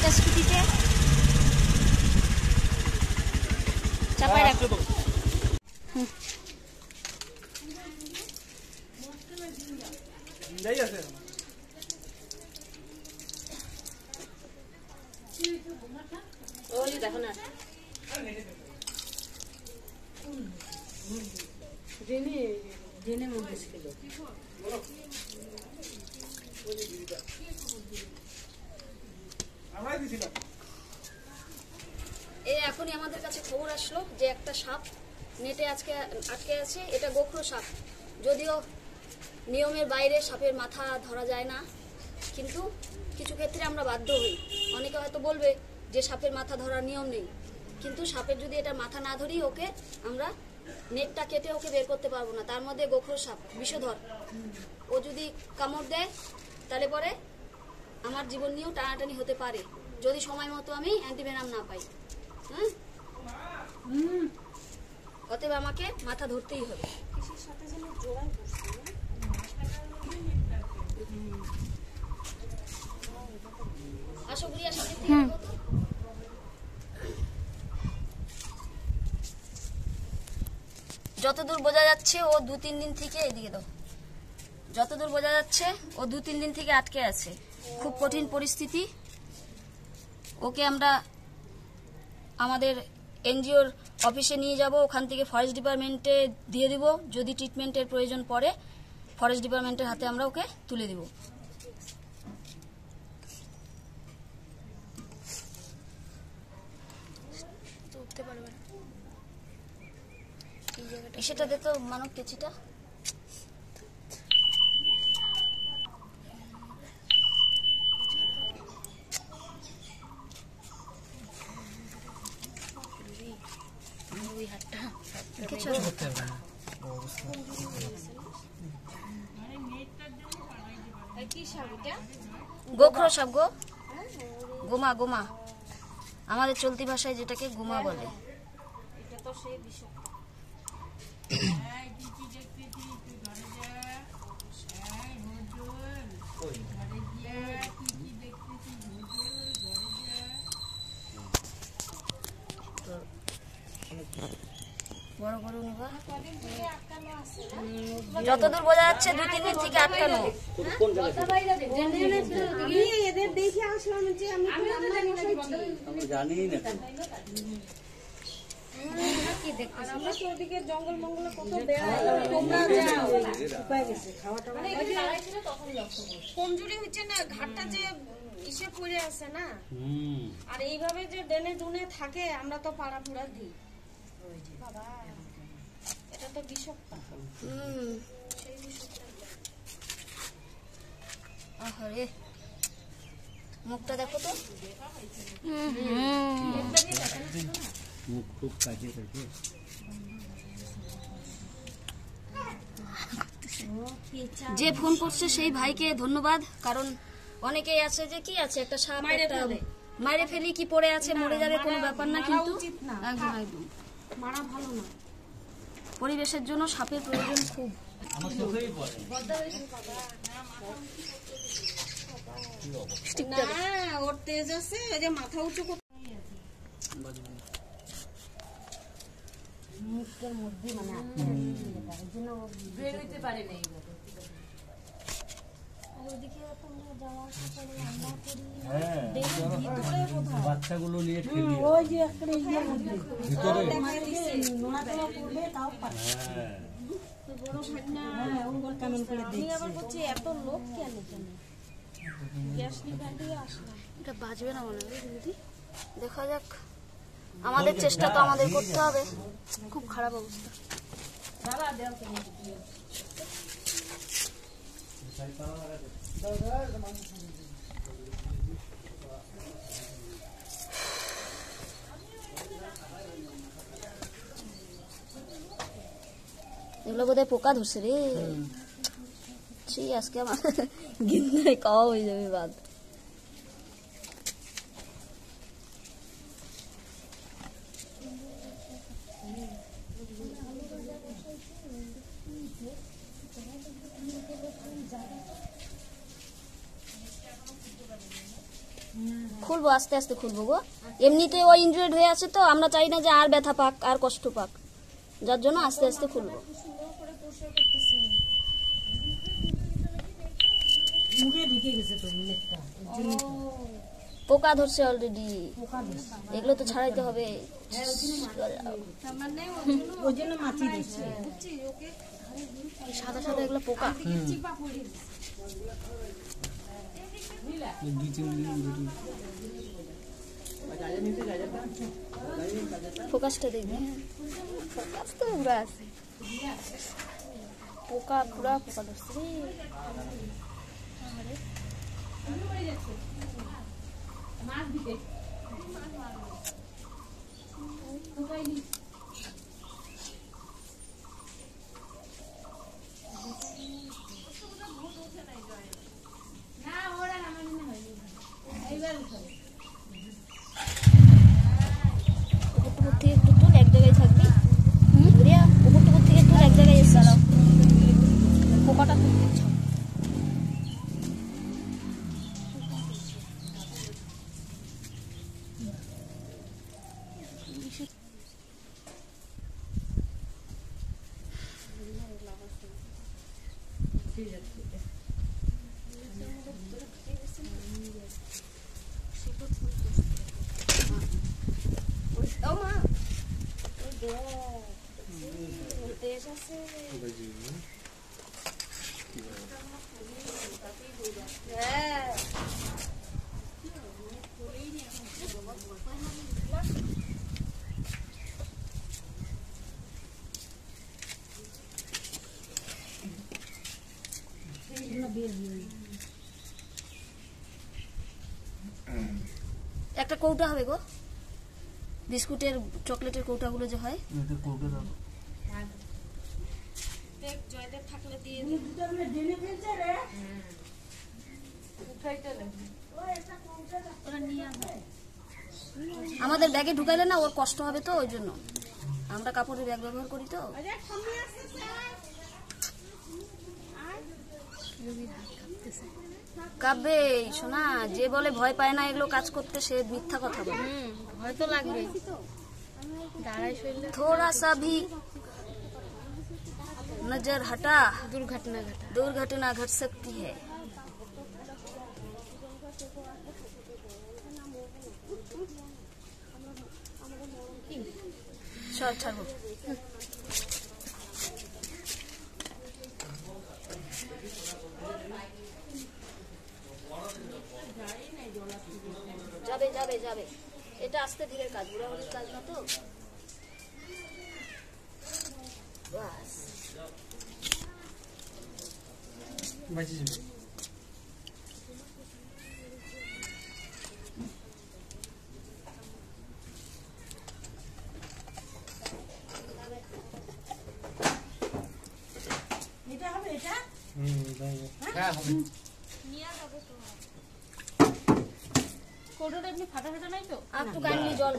একটা স্কুটিতে চাপায় রাখো। দেখো না এখনই আমাদের কাছে খবর আসলো যে একটা সাপ নেটে আজকে আটকে আছে। এটা গোখরো সাপ। যদিও নিয়মের বাইরে সাপের মাথা ধরা যায় না, কিন্তু কিছু ক্ষেত্রে আমরা বাধ্য হই। অনেকে হয়তো বলবে যে সাপের মাথা ধরার নিয়ম নেই, কিন্তু সাপের যদি এটা মাথা না ধরি ওকে আমরা নেটটা কেটে ওকে বের করতে পারবো না। তার মধ্যে গোখরো সাপ বিষধর। ও যদি কামড় দেয় তাহলে পরে আমার জীবন নিয়েও টানাটানি হতে পারে, যদি সময় মতো আমি অ্যান্টিভেনাম না পাই। হ্যাঁ, অতএব আমাকে মাথা ধরতেই হবে। আসো গুড়িয়া সামনে থেকে যতদূর বোঝা যাচ্ছে ও 2-3 দিন থেকে এদিকে দাও, যতদূর বোঝা যাচ্ছে ও 2-3 দিন থেকে আটকে আছে। খুব কঠিন পরিস্থিতি। ওকে আমরা আমাদের এনজিওর অফিসে নিয়ে যাব, ওখান থেকে ফরেস্ট ডিপার্টমেন্টে দিয়ে দিব। যদি ট্রিটমেন্টের প্রয়োজন পড়ে ফরেস্ট ডিপার্টমেন্টের হাতে আমরা ওকে তুলে দিব। সেটা দে তো মানব কেচিটা। গোখরো সাপ গো, গোমা গোমা, আমাদের চলতি ভাষায় যেটাকে গোমা বলে। এটা তো সেই বিষয়। বড় বড় নিবা, যতদূর বোঝা যাচ্ছে 2-3 দিন থেকে আটকানো। এদের দেখে আসলাম যে আমি জানি না জঙ্গল মঙ্গলে কত কমজোরি হচ্ছে না, ঘাটটা যে ইসে পড়ে আছে না, আর এইভাবে যে ডেনে ডুনে থাকে আমরা তো পাড়া পুরা দিই। বাবা এটা তো বিষাক্ত। সেই বিষাক্ত। আরে মুখটা দেখো তো, মুখ খুব কাজে থাকে। যে ফোন করছে সেই ভাইকে ধন্যবাদ। কারণ অনেকেই আছে যে কি আছে একটা সাপ মাইরে ফেলি কি পড়ে আছে মরে যাবে কোনো ব্যাপার না, কিন্তু একদম একদম মারা ভালো না। পরিবেশের জন্য সাপের প্রয়োজন খুব। ওর তেজ আছে, ওই যে মাথা উঁচু মুখের মধ্যে মানে বের হইতে পারে না। বাচ্চাগুলো নিয়ে খেলি ওই যে ভিতরে এত লোক কেন এটা বাজবে না মনে হয় দিদি, দেখা যাক। আমাদের চেষ্টা তো আমাদের করতে হবে। খুব খারাপ অবস্থা। এগুলো বোধহয় পোকা ধরছে রে। সেই আজকে আমার গিন্দায় খাওয়া হয়ে যাবে বাদ। খুলবো, আস্তে আস্তে খুলবো গো। এমনিতে ও ইনজুরিড হয়ে আছে তো আমরা চাই না যে আর ব্যথা পাক, আর কষ্ট পাক, যার জন্য আস্তে আস্তে খুলবো। মুখে ঢুকে গেছে তো নেটটা, ওই জন্য তো। পোকা ধরছে অলরেডি, পোকা ধরছে। এগুলো তো ছাড়াইতে হবে। ওই জন্য মাছি দিচ্ছে। সাদা সাদা এগুলো পোকা। ফোকাসটা দেখবি, ফোকাস তো পুরা আছে, পোকা পুরা পোকা ধরছে রে। উপর থেকে একটু তুল, এক জায়গায় থাকবি। রিয়া, উপর থেকে তুল, এক জায়গায় এসে দাঁড়াও। পোকাটা তুলতে ইচ্ছা। একটা কৌটা হবে গো, বিস্কুটের চকলেটের কৌটাগুলো যে হয়। দেখ জয়দেব থাকলে দিয়ে আমাদের ব্যাগে ঢুকাইলে না ওর কষ্ট হবে তো, ওই জন্য আমরা কাপড়ের ব্যাগ ব্যবহার করি তো। কাঁপবে শোনা, যে বলে ভয় পায় না এগুলো কাজ করতে, সে মিথ্যা কথা বলে। হয়তো লাগবে, थोड़ा सा भी नजर हटा दुर्घटना घट सकती है। ছাড়বো। যাবে যাবে যাবে, এটা আস্তে ধীরে কাজ, বুড়াবুড়ির কাজ না তো। বাস এটা হবে, এটা কৌটোটা এমনি ফাটা ফাটা নাই তো? আর একটু কাইন্ডলি জল,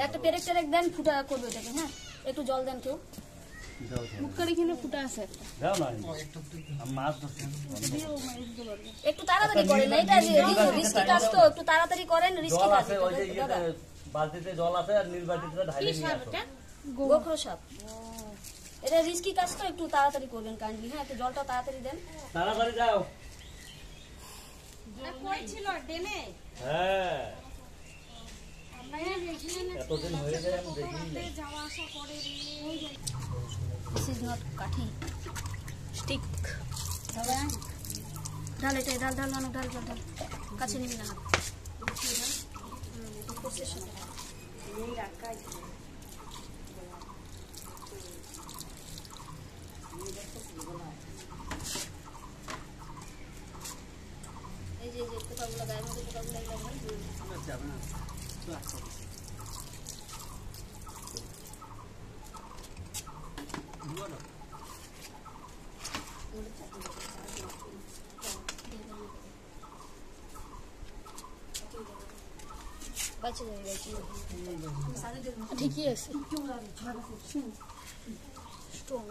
একটা পেরেক টেরেক দেন, ফুটা করবে এটাকে। হ্যাঁ, একটু জল দেন কেউ। মুখটার এখানে ফুটা আছে একটা। একটু তাড়াতাড়ি করেন, এটা রিস্কি কাজ তো, একটু তাড়াতাড়ি করেন, রিস্কি কাজ। বালতিতে জল আছে আর নীল বালতিতে ঢাইলে নিয়ে আসো। গোখরো সাপ, এটা রিস্কি কাজ তো, একটু তাড়াতাড়ি করবেন কাইন্ডলি। হ্যাঁ, একটু জলটা তাড়াতাড়ি দেন। তাড়াতাড়ি যাও। কই ছিল ডেনে? হ্যাঁ, এতদিন হয়ে যায় আমি দেখিনি। যাওয়া আসা করে রে। দিস ইজ নট কাঠি, স্টিক। ঢাল, এটা ঢাল ঢাল ঢাল ঢাল ঢাল ঢাল, কাছে নিবি না। এই যে পোকাগুলো, গায়ের মধ্যে পোকাগুলো লাগবে না। বাঁচে যাবে, বাঁচে যাবে। ঠিকই আছে। স্ট্রং।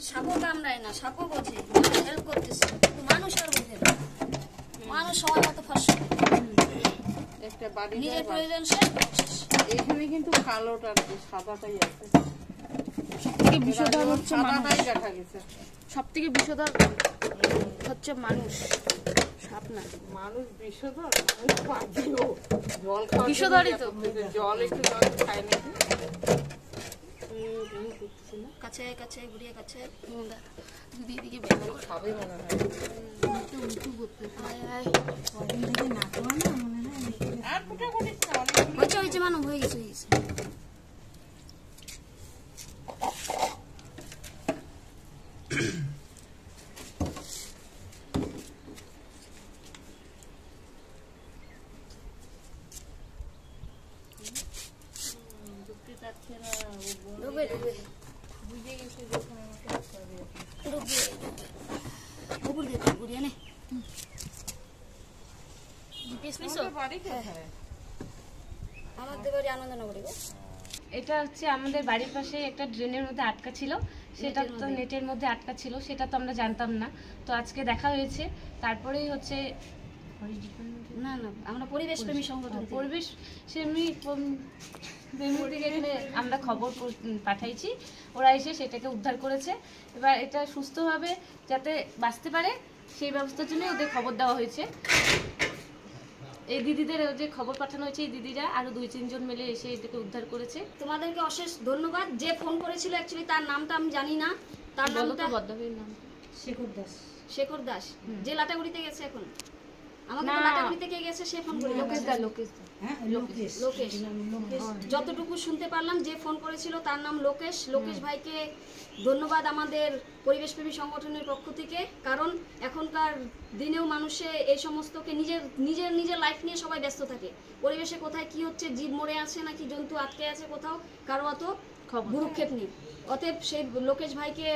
সাপও কামড়ায় না, সাপও বোঝে, হেল্প করতেছে, কিন্তু মানুষ আর বোঝে না। মানুষ সময় মতো ফসল একটা বাড়ি নিজের প্রয়োজন শেষ। এখানে কিন্তু কালোটা আর কি, সাদাটাই আছে। সবথেকে বিষধর হচ্ছে মানুষ। সাদাটাই দেখা গেছে। সবথেকে বিষধর হচ্ছে মানুষ, সাপ না। মানুষ বিষধর, মানুষ পাখিও। জল খাওয়ার জন্য বিষধরই তো। জল একটু জল খায় নাকি? কাছে কাছে ঘুরিয়ে কাছে দিদিকে বের কর। খাবে মনে হয়। আয় আয়। কদিন থেকে না খাওয়া না মনে হয় আর ফুটাফুটি হয়েছে হয়েছে মানো, হয়ে গেছে হয়ে গেছে। ডুবে ডুবে উপর দিয়ে ঘুরিয়ে নে। পিস পিসও বাড়ি কোথায়? আমাদের বাড়ি আনন্দনগরে গো। এটা হচ্ছে আমাদের বাড়ির পাশে একটা ড্রেনের মধ্যে আটকা ছিল, সেটা তো নেটের মধ্যে আটকা ছিল, সেটা তো আমরা জানতাম না। তো আজকে দেখা হয়েছে, তারপরেই হচ্ছে না না, আমরা পরিবেশ প্রেমী সংগঠন থেকে। পরিবেশ প্রেমী থেকে এখানে আমরা খবর পাঠাইছি, ওরা এসে সেটাকে উদ্ধার করেছে। এবার এটা সুস্থভাবে যাতে বাঁচতে পারে সেই ব্যবস্থার জন্য ওদের খবর দেওয়া হয়েছে। এই দিদিদের যে খবর পাঠানো হয়েছে, এই দিদিরা আরো 2-3 জন মিলে এসে এটাকে উদ্ধার করেছে। তোমাদেরকে অশেষ ধন্যবাদ। যে ফোন করেছিল অ্যাকচুয়ালি তার নামটা আমি জানি না, তার বলো তো নামটা বদ্ধবীর নাম। শেখর দাস। শেখর দাস, যে লাটাগুড়িতে গেছে এখন। আমাকে তো না। লাটাগুড়ি থেকে গেছে, সে ফোন করে লোকেশ দা, লোকেশ দা। হ্যাঁ লোকেশ। লোকেশ। লোকেশ। যতটুকু শুনতে পারলাম যে ফোন করেছিল তার নাম লোকেশ। লোকেশ ভাইকে ধন্যবাদ আমাদের পরিবেশ প্রেমী সংগঠনের পক্ষ থেকে, কারণ এখনকার দিনেও মানুষে এই সমস্তকে নিজের নিজের নিজের লাইফ নিয়ে সবাই ব্যস্ত থাকে। পরিবেশে কোথায় কি হচ্ছে, জীব মরে আছে নাকি জন্তু আটকে আছে কোথাও, কারো অত ভুরুক্ষেপ নেই। অতএব সেই লোকেশ ভাইকে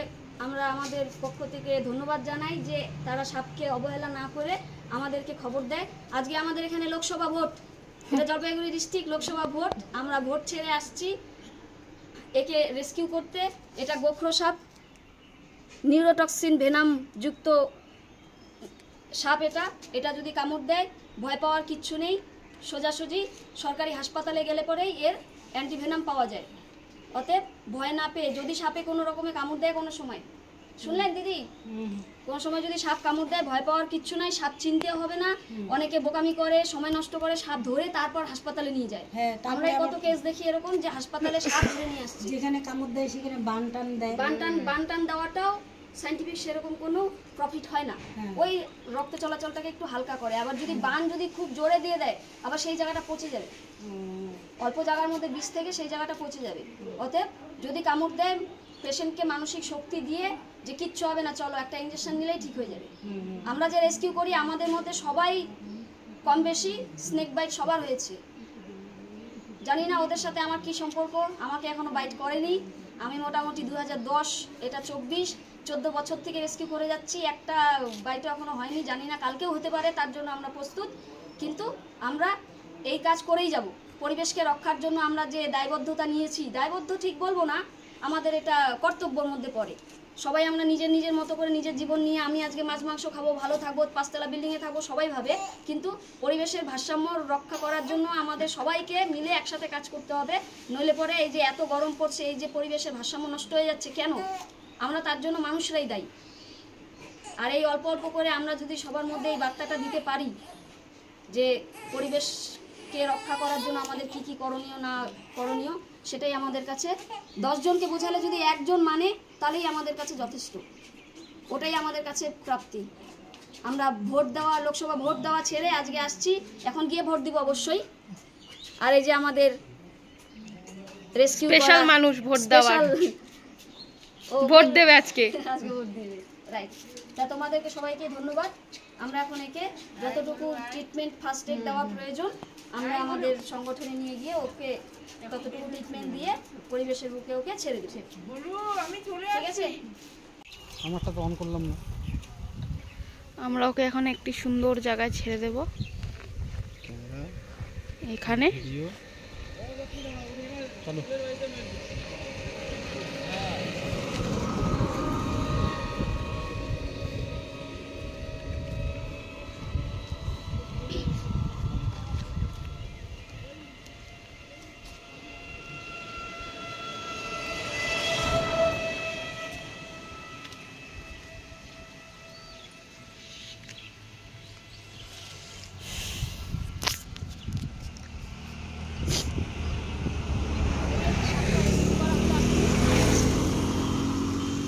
আমরা আমাদের পক্ষ থেকে ধন্যবাদ জানাই যে তারা সাপকে অবহেলা না করে আমাদেরকে খবর দেয়। আজকে আমাদের এখানে লোকসভা ভোট, এটা জলপাইগুড়ি ডিস্ট্রিক্ট লোকসভা ভোট। আমরা ভোট ছেড়ে আসছি একে রেস্কিউ করতে। এটা গোখরো সাপ, নিউরোটক্সিন ভেনাম যুক্ত সাপ। এটা যদি কামড় দেয় ভয় পাওয়ার কিচ্ছু নেই, সোজাসুজি সরকারি হাসপাতালে গেলে পরেই এর অ্যান্টিভেনাম পাওয়া যায়। অতএব ভয় না পেয়ে, যদি সাপে কোনো রকমে কামড় দেয় কোনো সময়, শুনলেন দিদি, কোনো সময় যদি সাপ কামড় দেয় ভয় পাওয়ার কিচ্ছু নাই, সাপ চিনতেও হবে না। অনেকে বোকামি করে, সময় নষ্ট করে, সাপ ধরে তারপর হাসপাতালে নিয়ে যায়। হ্যাঁ, আমরা তারপরে কত কেস দেখি এরকম যে হাসপাতালে সাপ ধরে নিয়ে আসছে। যেখানে কামড় দেয় সেখানে বান টান দেয়। বান টান দেওয়াটাও সাইন্টিফিক সেরকম কোনো প্রফিট হয় না। হ্যাঁ। ওই রক্ত চলাচলটাকে একটু হালকা করে। আবার যদি বান যদি খুব জোরে দিয়ে দেয় আবার সেই জায়গাটা পচে যাবে। অল্প জায়গার মধ্যে বিষ থেকে সেই জায়গাটা পচে যাবে। অতএব যদি কামড় দেয় পেশেন্টকে মানসিক শক্তি দিয়ে যে কিচ্ছু হবে না, চলো একটা ইঞ্জেকশন নিলেই ঠিক হয়ে যাবে। আমরা যে রেস্কিউ করি আমাদের মধ্যে সবাই কম বেশি স্নেক বাইট সবার হয়েছে। জানি না ওদের সাথে আমার কি সম্পর্ক, আমাকে এখনো বাইট করেনি। আমি মোটামুটি 2010, এটা 14 বছর থেকে রেস্কিউ করে যাচ্ছি, একটা বাইটও এখনো হয়নি। জানি না কালকেও হতে পারে, তার জন্য আমরা প্রস্তুত। কিন্তু আমরা এই কাজ করেই যাব। পরিবেশকে রক্ষার জন্য আমরা যে দায়বদ্ধতা নিয়েছি, দায়বদ্ধ ঠিক বলবো না, আমাদের এটা কর্তব্যের মধ্যে পড়ে। সবাই আমরা নিজের নিজের মতো করে নিজের জীবন নিয়ে, আমি আজকে মাছ মাংস খাবো, ভালো থাকবো, 5তলা বিল্ডিংয়ে থাকবো, সবাই ভাবে। কিন্তু পরিবেশের ভারসাম্য রক্ষা করার জন্য আমাদের সবাইকে মিলে একসাথে কাজ করতে হবে। নইলে পরে এই যে এত গরম পড়ছে, এই যে পরিবেশের ভারসাম্য নষ্ট হয়ে যাচ্ছে, কেন? আমরা তার জন্য মানুষরাই দায়ী। আর এই অল্প অল্প করে আমরা যদি সবার মধ্যে এই বার্তাটা দিতে পারি যে পরিবেশকে রক্ষা করার জন্য আমাদের কি কি করণীয় না করণীয়, সেটাই আমাদের কাছে 10 জনকে বোঝালে যদি একজন মানে, তাহলেই আমাদের কাছে যথেষ্ট। ওটাই আমাদের কাছে প্রাপ্তি। আমরা ভোট দেওয়া, লোকসভা ভোট দেওয়া ছেড়ে আজকে আসছি, এখন গিয়ে ভোট দিব অবশ্যই। আর এই যে আমাদের রেস্কিউ স্পেশাল মানুষ ভোট দেওয়ার, ভোট দেবে আজকে। আজকে ভোট দিবে, রাইট। তা তোমাদেরকে সবাইকে ধন্যবাদ। আমরা এখন একে যতটুকু ট্রিটমেন্ট ফার্স্ট এড দেওয়া প্রয়োজন আমরা আমাদের সংগঠনে নিয়ে গিয়ে ওকে ততটুকু ট্রিটমেন্ট দিয়ে পরিবেশের বুকে ওকে ছেড়ে দিচ্ছি। ঠিক আছে, আমারটা তো অন করলাম না। আমরা ওকে এখন একটি সুন্দর জায়গায় ছেড়ে দেব, এখানে। চলো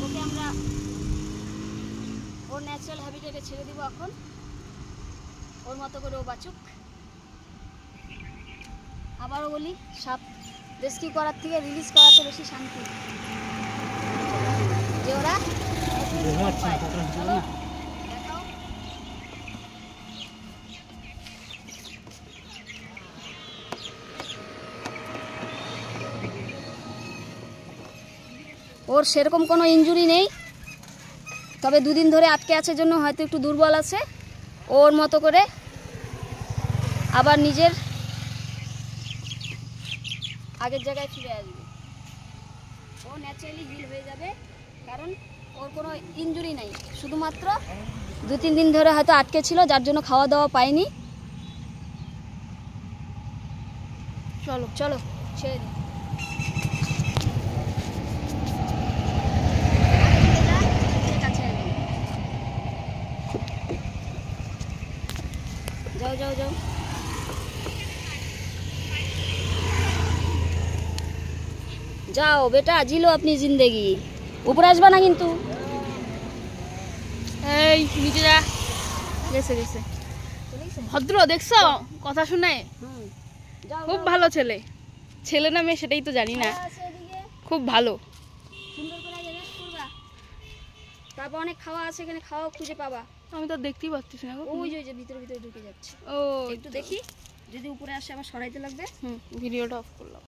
ওকে আমরা ওর ন্যাচারাল হ্যাবিটেটে ছেড়ে দিব এখন, ওর মতো করে ও বাঁচুক। আবারও বলি, সাপ রেস্কিউ করার থেকে রিলিজ করাতে বেশি শান্তি, যে ওরা পায়। চলো, দেখাও। ওর সেরকম কোনো ইনজুরি নেই, তবে দুদিন ধরে আটকে আছে জন্য হয়তো একটু দুর্বল আছে। ওর মতো করে আবার নিজের আগের জায়গায় ফিরে আসবে, ও ন্যাচারালি হিল হয়ে যাবে, কারণ ওর কোনো ইনজুরি নাই, শুধুমাত্র 2-3 দিন ধরে হয়তো আটকে ছিল, যার জন্য খাওয়া দাওয়া পায়নি। চলো চলো ছেড়ে দিই। जाओ जाओ जाओ जाओ बेटा, जी लो अपनी जिंदगी, ऊपर আসবা না কিন্তু। এই নিচে যা। গেছে গেছে। ভদ্র দেখছো কথা শুনে, যাও খুব ভালো ছেলে। ছেলে না মেয়ে সেটাই তো জানি না, সেদিকে খুব ভালো। সুন্দর করে রেস্ট করবা, তারপর অনেক খাওয়া আছে, এখানে খাওয়া খুঁজে পাবা। আমি তো দেখতেই পাচ্ছি না গো। ওই যে ভিতরে ভিতরে ঢুকে যাচ্ছে, ও একটু দেখি, যদি উপরে আসে আবার সরাইতে লাগবে। ভিডিওটা অফ করলাম।